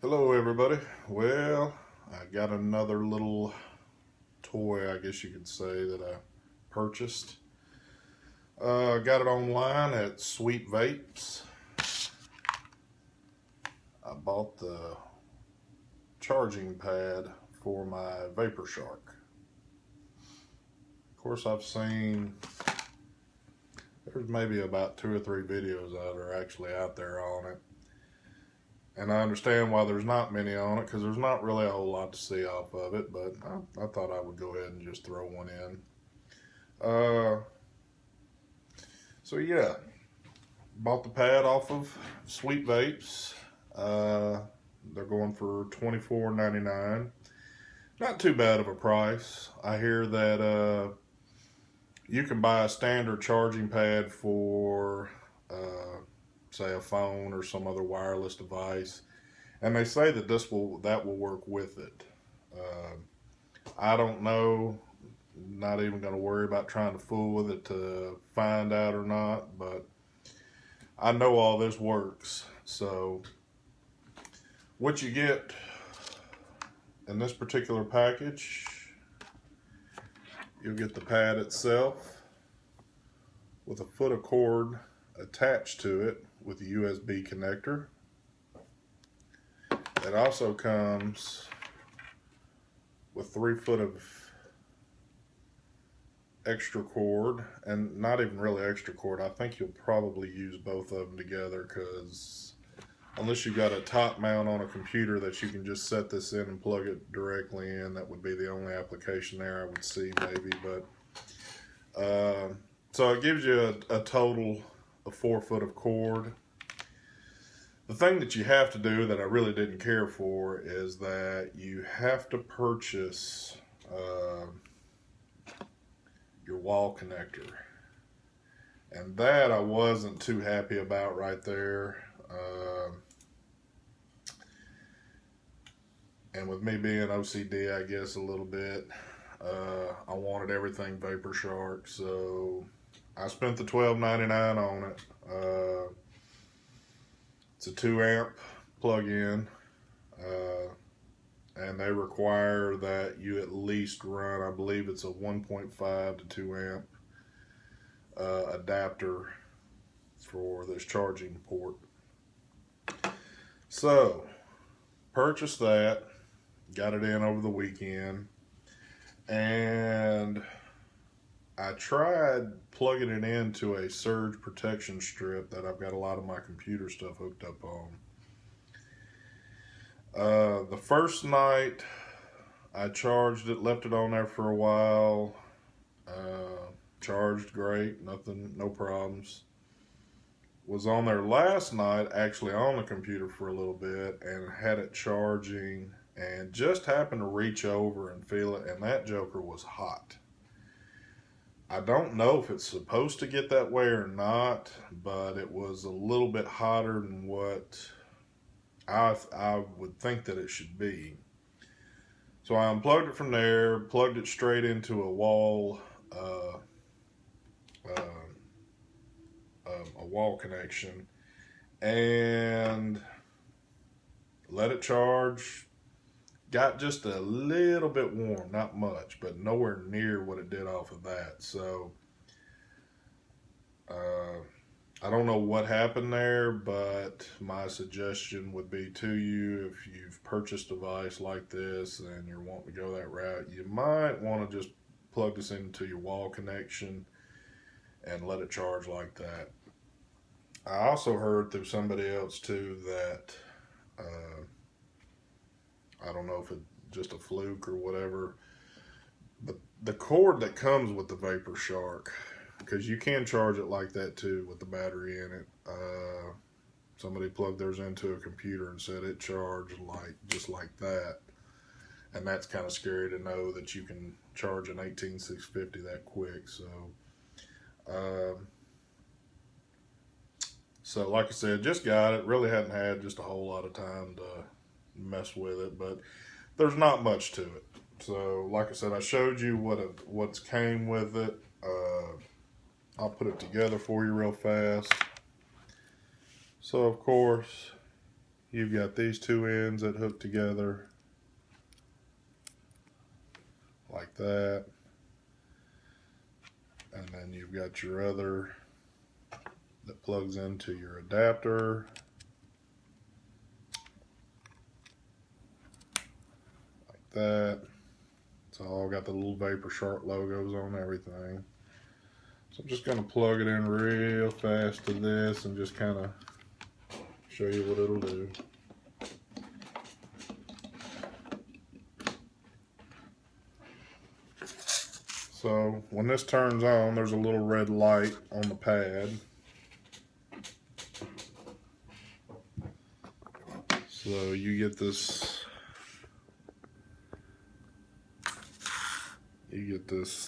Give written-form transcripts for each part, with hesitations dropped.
Hello everybody. Well, I got another little toy, I guess you could say, that I purchased. Got it online at Sweet Vapes. I bought the charging pad for my Vaporshark. Of course, I've seen there's maybe about 2 or 3 videos that are actually out there on it. And I understand why there's not many on it, because there's not really a whole lot to see off of it, but I thought I would go ahead and just throw one in. So yeah, bought the pad off of Sweet Vapes. They're going for $24.99. Not too bad of a price. I hear that you can buy a standard charging pad for say a phone or some other wireless device, and they say that that will work with it. I don't know, not even going to worry about trying to fool with it to find out or not, but I know all this works. So what you get in this particular package, you'll get the pad itself with a foot of cord attached to it with a USB connector. It also comes with 3 foot of extra cord, and not even really extra cord. I think you'll probably use both of them together, because unless you've got a top mount on a computer that you can just set this in and plug it directly in, that would be the only application there I would see maybe. But so it gives you a total of 4 foot of cord. The thing that you have to do that I really didn't care for is that you have to purchase your wall connector, and that I wasn't too happy about right there. And with me being OCD, I guess, a little bit, I wanted everything Vaporshark, so I spent the $12.99 on it. It's a 2 amp plug-in, and they require that you at least run, I believe it's a 1.5 to 2 amp adapter for this charging port. So purchased that, got it in over the weekend, and I tried plugging it into a surge protection strip that I've got a lot of my computer stuff hooked up on. The first night I charged it, left it on there for a while, charged great, nothing, no problems. Was on there last night, actually on the computer for a little bit, and had it charging, and just happened to reach over and feel it, and that joker was hot. I don't know if it's supposed to get that way or not, but it was a little bit hotter than what I would think that it should be. So I unplugged it from there, plugged it straight into a wall connection, and let it charge. Got just a little bit warm, not much, but nowhere near what it did off of that. So I don't know what happened there, but my suggestion would be to you, if you've purchased a device like this and you're wanting to go that route, you might want to just plug this into your wall connection and let it charge like that. I also heard through somebody else too that I don't know if it's just a fluke or whatever, but the cord that comes with the Vaporshark, because you can charge it like that too with the battery in it. Somebody plugged theirs into a computer and said it charged just like that, and that's kind of scary to know that you can charge an 18650 that quick. So like I said, just got it. Really hadn't had just a whole lot of time to mess with it, but there's not much to it. So like I said, I showed you what's came with it. I'll put it together for you real fast. So of course you've got these two ends that hook together like that, and then you've got your other that plugs into your adapter like that. It's all got the little Vaporshark logos on everything. So I'm just going to plug it in real fast to this and just kind of show you what it'll do. So when this turns on, there's a little red light on the pad. So you get this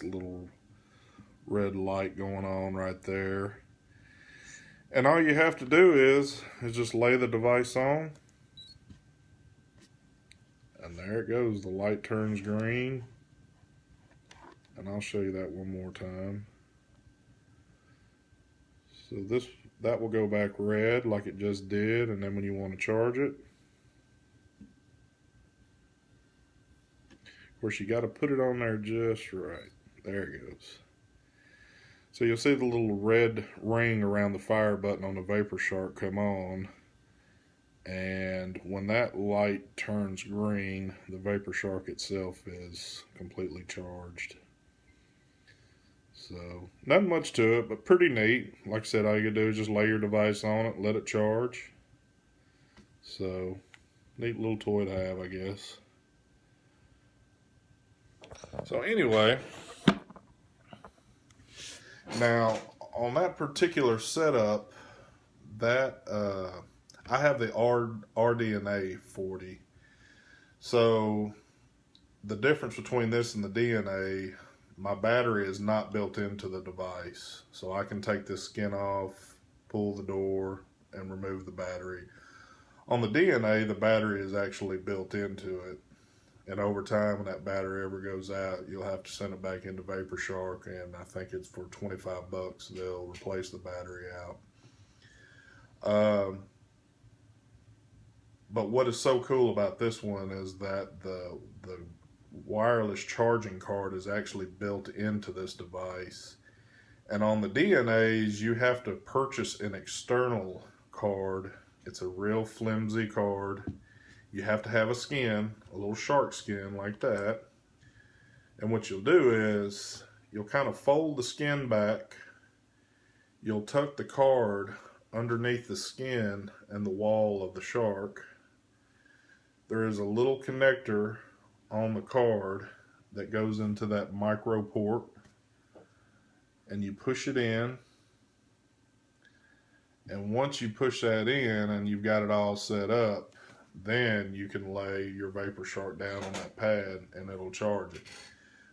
little red light going on right there. And all you have to do is just lay the device on. And there it goes. The light turns green. And I'll show you that one more time. So that will go back red like it just did, and then when you want to charge it, of course you got to put it on there just right. There it goes. So you'll see the little red ring around the fire button on the Vaporshark come on, and when that light turns green, the Vaporshark itself is completely charged. So, not much to it, but pretty neat. Like I said, all you gotta do is just lay your device on it, let it charge. So, neat little toy to have, I guess. So anyway, now on that particular setup, that I have the RDNA 40. So the difference between this and the DNA, my battery is not built into the device. So I can take this skin off, pull the door, and remove the battery. On the DNA, the battery is actually built into it. And over time, when that battery ever goes out, you'll have to send it back into Vaporshark, and I think it's for 25 bucks they'll replace the battery out. But what is so cool about this one is that the wireless charging card is actually built into this device. And on the DNAs, you have to purchase an external card. It's a real flimsy card. You have to have a skin, a little shark skin like that. And what you'll do is you'll kind of fold the skin back. You'll tuck the card underneath the skin and the wall of the shark. There is a little connector on the card that goes into that micro port, and you push it in. And once you push that in and you've got it all set up, then you can lay your Vaporshark down on that pad and it'll charge it.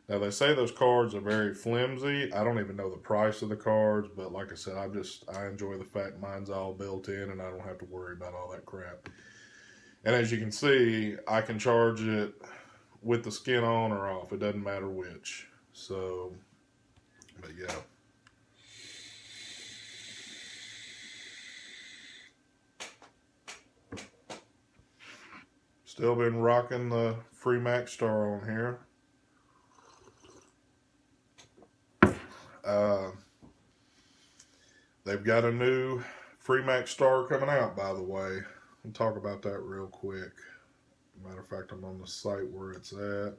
Now they say those cards are very flimsy. I don't even know the price of the cards, but like I said, I enjoy the fact mine's all built in and I don't have to worry about all that crap. And as you can see, I can charge it with the skin on or off. It doesn't matter which. So, but yeah. Still been rocking the Free Max Star on here. They've got a new Free Max Star coming out, by the way. We'll talk about that real quick. Matter of fact, I'm on the site where it's at.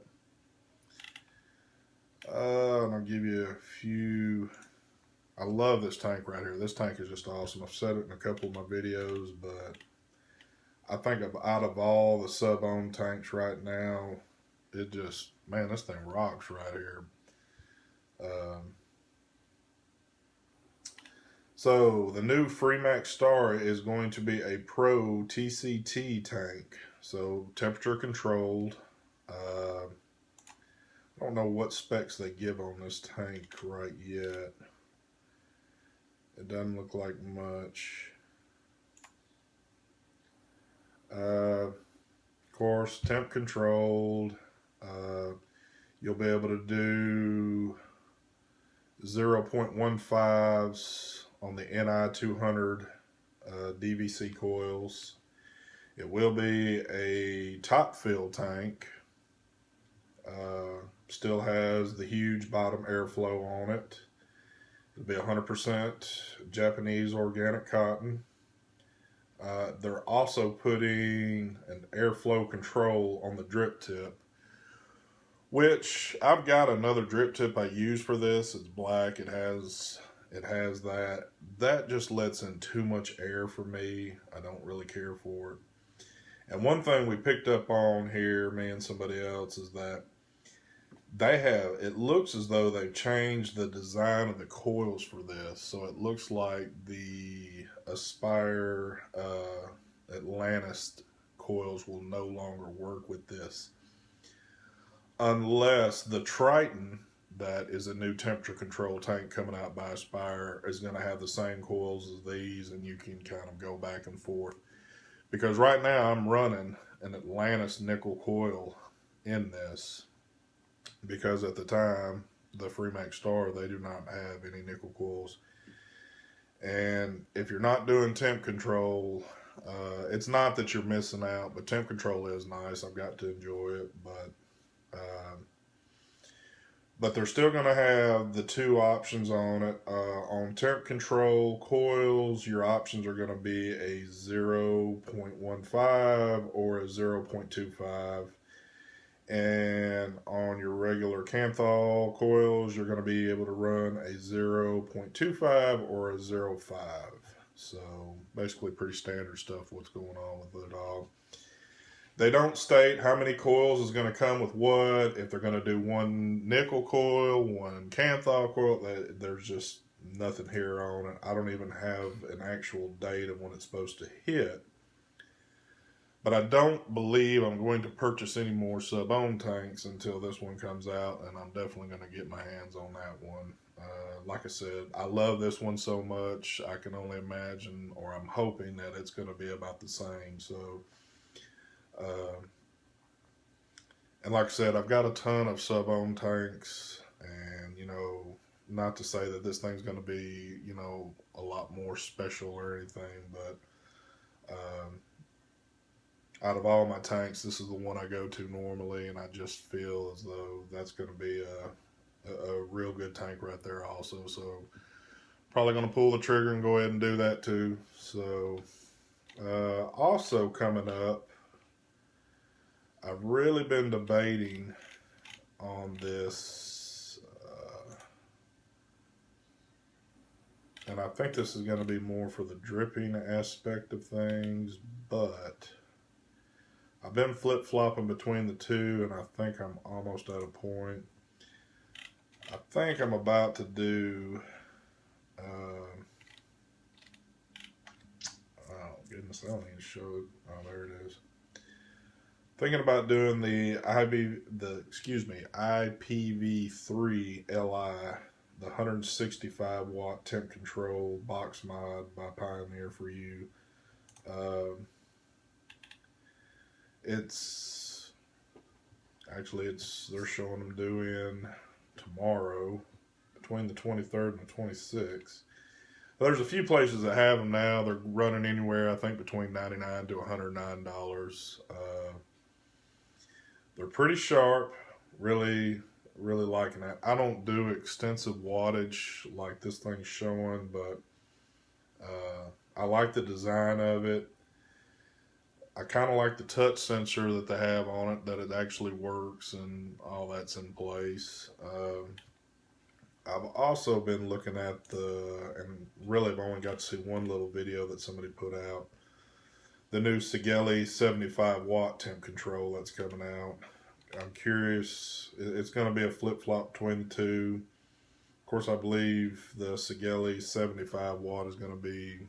And I'll give you a few. I love this tank right here. This tank is just awesome. I've said it in a couple of my videos, but I think out of all the sub-ohm tanks right now, it just, man, this thing rocks right here. So the new Free Max Star is going to be a Pro TCT tank. So temperature controlled. I don't know what specs they give on this tank right yet. It doesn't look like much. Of course, temp controlled. You'll be able to do 0.15s on the NI200 DVC coils. It will be a top fill tank. Still has the huge bottom airflow on it. It'll be 100% Japanese organic cotton. They're also putting an airflow control on the drip tip, which I've got another drip tip I use for this. It's black. It has that. That just lets in too much air for me. I don't really care for it. And one thing we picked up on here, me and somebody else, is that it looks as though they've changed the design of the coils for this. So it looks like the Aspire Atlantis coils will no longer work with this. Unless the Triton, that is a new temperature control tank coming out by Aspire, is going to have the same coils as these, and you can kind of go back and forth. Because right now I'm running an Atlantis nickel coil in this, because at the time, the Freemax Star, they do not have any nickel coils. And if you're not doing temp control, it's not that you're missing out, but temp control is nice. I've got to enjoy it, but they're still going to have the two options on it. On temp control coils, your options are going to be a 0.15 or a 0.25. And on your regular Canthal coils, you're going to be able to run a 0.25 or a 0.5. So basically pretty standard stuff what's going on with the dog. They don't state how many coils is going to come with what, if they're going to do one nickel coil, one Canthal coil. There's just nothing here on it. I don't even have an actual date of when it's supposed to hit. But I don't believe I'm going to purchase any more sub-ohm tanks until this one comes out, and I'm definitely going to get my hands on that one. Like I said, I love this one so much, I can only imagine, or I'm hoping that it's going to be about the same. So, and like I said, I've got a ton of sub-ohm tanks, and, you know, not to say that this thing's going to be, you know, a lot more special or anything, but out of all my tanks, this is the one I go to normally, and I just feel as though that's going to be a real good tank right there also. So probably going to pull the trigger and go ahead and do that too. So also coming up, I've really been debating on this, and I think this is going to be more for the dripping aspect of things, but I've been flip-flopping between the two, and I think I'm almost at a point. I think I'm about to do, oh goodness, I don't even show it. Oh, there it is. Thinking about doing the IPv3 LI, the 165 watt temp control box mod by Pioneer for you. They're showing them due in tomorrow, between the 23rd and the 26th. There's a few places that have them now. They're running anywhere, I think, between $99 to $109. They're pretty sharp. Really, really liking that. I don't do extensive wattage like this thing's showing, but I like the design of it. I kind of like the touch sensor that they have on it, that it actually works and all that's in place. I've also been looking at and really I've only got to see one little video that somebody put out, the new Sigelli 75 watt temp control that's coming out. I'm curious, it's going to be a flip-flop between the two. Of course, I believe the Sigelli 75 watt is going to be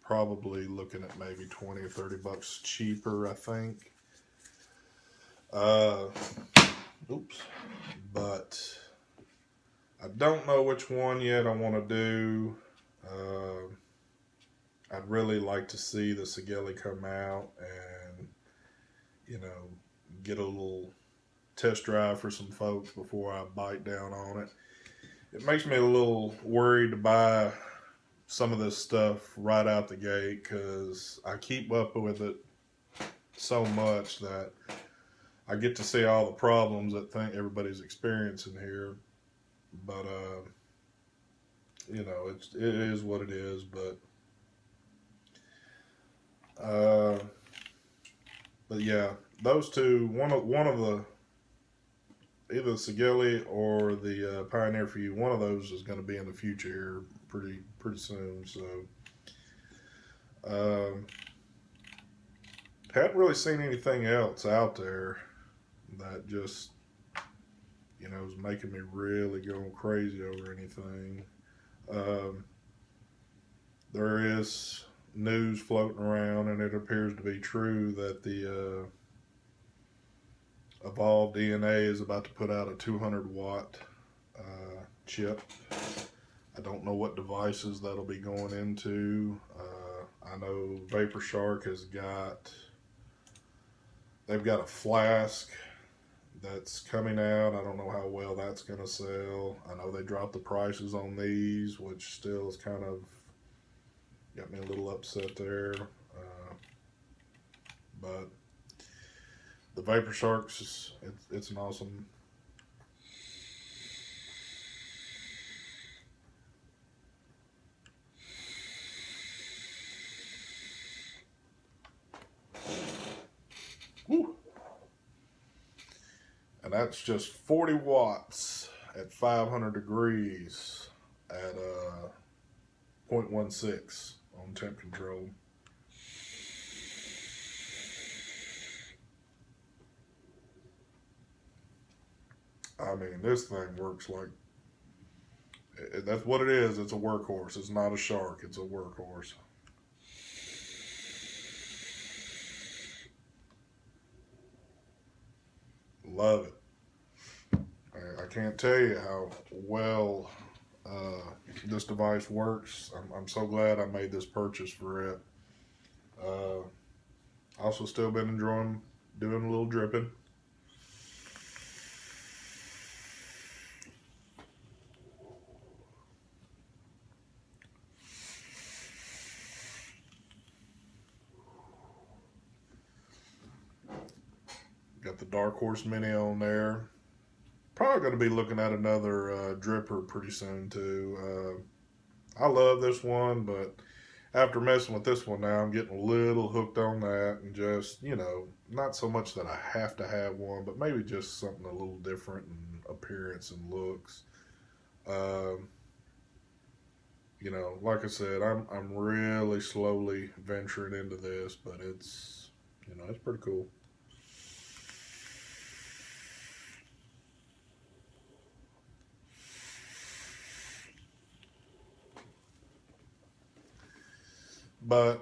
probably looking at maybe 20 or 30 bucks cheaper, I think. Oops. But I don't know which one yet I want to do. I'd really like to see the Sigelli come out and, you know, get a little test drive for some folks before I bite down on it. It makes me a little worried to buy some of this stuff right out the gate, because I keep up with it so much that I get to see all the problems that everybody's experiencing here. But you know, it is what it is. But yeah, those two, one of the, either the Sigeli or the Pioneer for You, one of those is going to be in the future here pretty soon. So hadn't really seen anything else out there that just, you know, is making me really going crazy over anything. There is news floating around, and it appears to be true, that the Evolve DNA is about to put out a 200-watt chip. I don't know what devices that'll be going into. I know Vaporshark they've got a flask that's coming out. I don't know how well that's going to sell. I know they dropped the prices on these, which still is kind of got me a little upset there. But the Vaporsharks, it's an awesome. Woo. And that's just 40 watts at 500 degrees at 0.16 on temp control. I mean, this thing works like, that's what it is. It's a workhorse. It's not a shark. It's a workhorse. Love it. I can't tell you how well this device works. I'm so glad I made this purchase for it. Also still been enjoying doing a little dripping. Got the Dark Horse Mini on there. Probably going to be looking at another dripper pretty soon too. I love this one, but after messing with this one now, I'm getting a little hooked on that, and just, you know, not so much that I have to have one, but maybe just something a little different in appearance and looks. You know, like I said, I'm really slowly venturing into this, but it's, you know, it's pretty cool.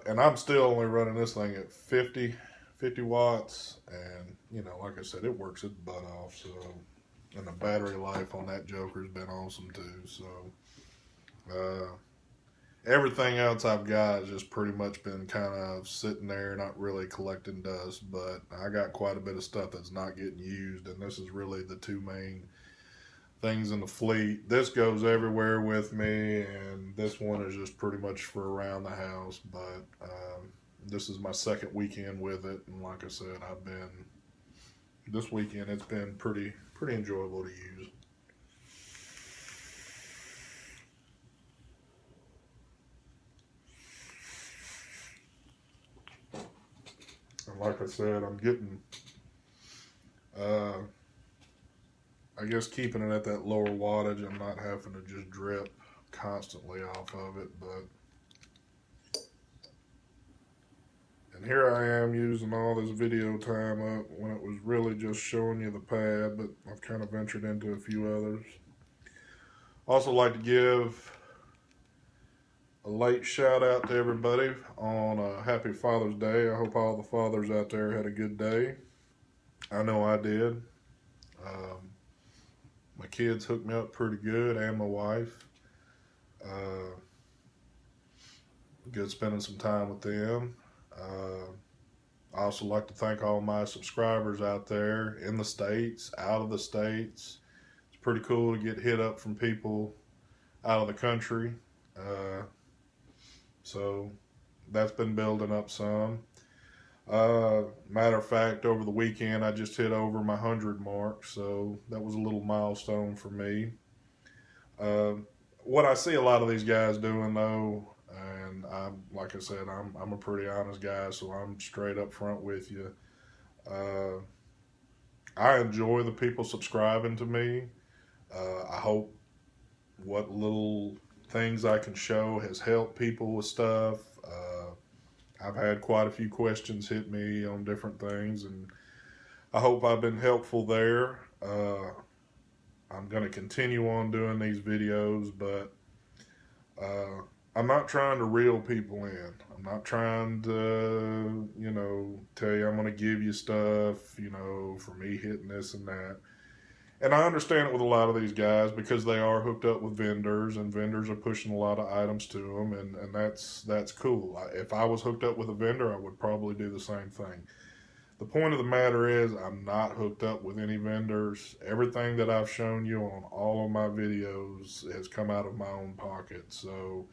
And I'm still only running this thing at 50 watts, and, you know, like I said, it works its butt off. So, and the battery life on that Joker's been awesome too. So, everything else I've got has just pretty much been kind of sitting there, not really collecting dust. But I got quite a bit of stuff that's not getting used, and this is really the two main things in the fleet. This goes everywhere with me, and this one is just pretty much for around the house. But this is my second weekend with it, and like I said, this weekend it's been pretty enjoyable to use. And like I said, I'm getting I guess keeping it at that lower wattage. I'm not having to just drip constantly off of it, and here I am using all this video time up when it was really just showing you the pad, but I've kind of ventured into a few others. Also like to give a late shout out to everybody on a happy Father's Day. I hope all the fathers out there had a good day. I know I did. My kids hooked me up pretty good, and my wife. Good spending some time with them. I also like to thank all my subscribers out there in the States, out of the States. It's pretty cool to get hit up from people out of the country. So that's been building up some. Matter of fact, over the weekend, I just hit over my 100 mark, so that was a little milestone for me. Uh, what I see a lot of these guys doing, though, and like I said, I'm a pretty honest guy, so I'm straight up front with you. Uh, I enjoy the people subscribing to me. I hope what little things I can show has helped people with stuff. I've had quite a few questions hit me on different things, and I hope I've been helpful there. I'm going to continue on doing these videos, but I'm not trying to reel people in. I'm not trying to, tell you I'm going to give you stuff, for me hitting this and that. And I understand it with a lot of these guys because they are hooked up with vendors, and vendors are pushing a lot of items to them, and that's cool. If I was hooked up with a vendor, I would probably do the same thing. The point of the matter is I'm not hooked up with any vendors. Everything that I've shown you on all of my videos has come out of my own pocket. So,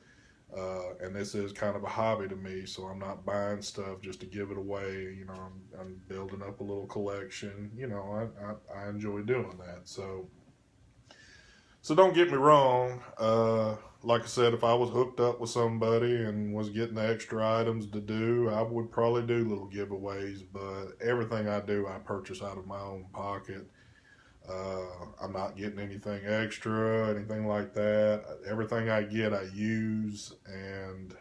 and this is kind of a hobby to me, so I'm not buying stuff just to give it away. I'm building up a little collection. I enjoy doing that. So don't get me wrong. Like I said, if I was hooked up with somebody and was getting the extra items to do, I would probably do little giveaways. But everything I do, I purchase out of my own pocket. I'm not getting anything extra, anything like that. Everything I get, I use, and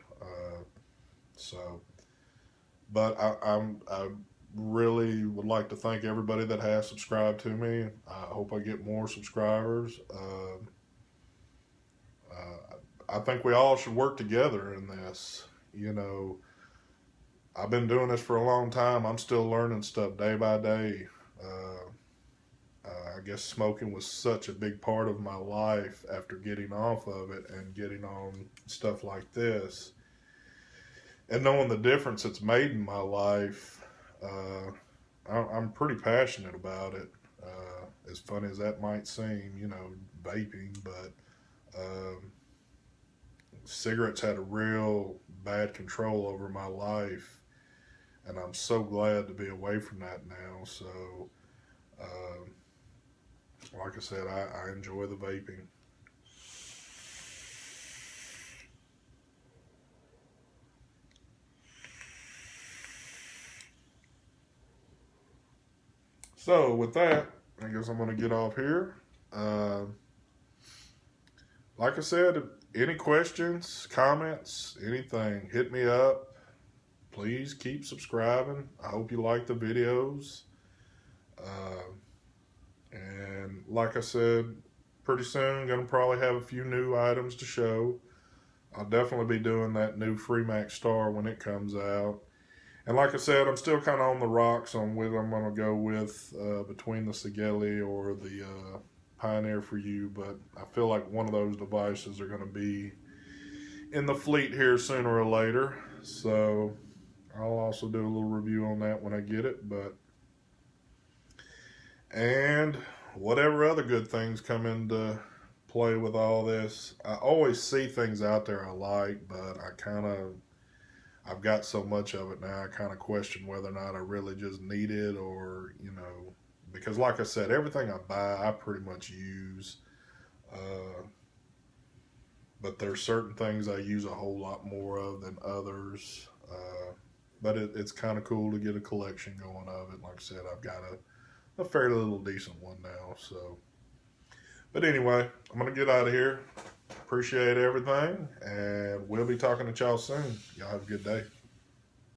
But I really would like to thank everybody that has subscribed to me. I hope I get more subscribers. I think we all should work together in this. I've been doing this for a long time. I'm still learning stuff day by day. I guess smoking was such a big part of my life after getting off of it and getting on stuff like this. And knowing the difference it's made in my life, I'm pretty passionate about it. As funny as that might seem, vaping, but cigarettes had a real bad control over my life, and I'm so glad to be away from that now. So, like I said, I enjoy the vaping. So with that, I guess I'm going to get off here. Like I said, any questions, comments, anything, hit me up. Please keep subscribing. I hope you like the videos. And like I said, pretty soon, going to probably have a few new items to show. I'll definitely be doing that new Freemax Star when it comes out. And like I said, I'm still kind of on the rocks on whether I'm going to go with between the Sigeli or the Pioneer for You, but I feel like one of those devices are going to be in the fleet here sooner or later. So I'll also do a little review on that when I get it. And whatever other good things come into play with all this, I always see things out there I like, but I've got so much of it now, I kind of question whether or not I really just need it, or, because like I said, everything I buy, I pretty much use. But there's certain things I use a whole lot more of than others. But it's kind of cool to get a collection going of it. Like I said, I've got a fairly little decent one now. So, but anyway, I'm going to get out of here. Appreciate everything, and we'll be talking to y'all soon. Y'all have a good day.